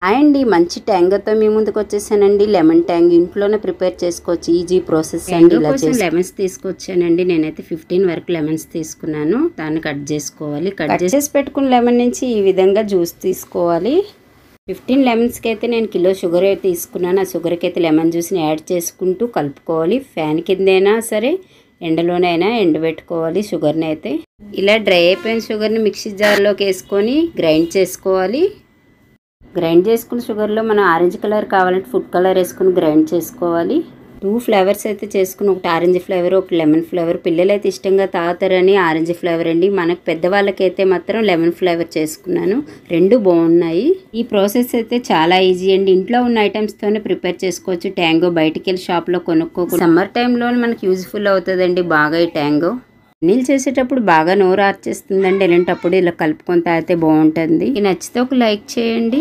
అండి మంచి ట్యాంగోతో మీ ముందుకు వచ్చేసానండి. లెమన్ ట్యాంగ్ ఇంట్లోనే ప్రిపేర్ చేసుకోవచ్చు, ఈజీ ప్రాసెస్ అండి. ఇలా లెమన్స్ తీసుకొచ్చానండి. నేనైతే 15 వరకు లెమన్స్ తీసుకున్నాను. దాన్ని కట్ చేసుకోవాలి. కట్ చేసి పెట్టుకున్న లెమన్ నుంచి ఈ విధంగా జ్యూస్ తీసుకోవాలి. 15 లెమన్స్కి అయితే నేను కిలో షుగర్ తీసుకున్నాను. ఆ షుగర్కి అయితే లెమన్ జ్యూస్ని యాడ్ చేసుకుంటూ కలుపుకోవాలి. ఫ్యాన్ కిందైనా సరే ఎండలోనైనా ఎండబెట్టుకోవాలి షుగర్ని అయితే. ఇలా డ్రై అయిపోయిన షుగర్ని మిక్సీ జార్లోకి వేసుకొని గ్రైండ్ చేసుకోవాలి. గ్రైండ్ చేసుకున్న షుగర్లో మనం ఆరెంజ్ కలర్ కావాలంటే ఫుడ్ కలర్ వేసుకుని గ్రైండ్ చేసుకోవాలి. 2 ఫ్లేవర్స్ అయితే చేసుకుని, ఒకటి ఆరెంజ్ ఫ్లేవర్, ఒకటి లెమన్ ఫ్లేవర్. పిల్లలు అయితే ఇష్టంగా తాగుతారని ఆరెంజ్ ఫ్లేవర్ అండి. మనకు పెద్దవాళ్ళకైతే మాత్రం లెమన్ ఫ్లేవర్ చేసుకున్నాను. 2 బాగున్నాయి. ఈ ప్రాసెస్ అయితే చాలా ఈజీ అండి. ఇంట్లో ఉన్న ఐటమ్స్తోనే ప్రిపేర్ చేసుకోవచ్చు. ట్యాంగో బయటికి వెళ్ళి షాప్లో కొనుక్కోవచ్చు. సమ్మర్ టైంలో మనకు యూజ్ఫుల్ అవుతుందండి బాగా ఈ ట్యాంగో. నీళ్ళు చేసేటప్పుడు బాగా నోరు ఆర్చేస్తుందండి. ఇలాంటప్పుడు ఇలా కలుపుకొని తాగితే బాగుంటుంది. నచ్చితే ఒక లైక్ చేయండి.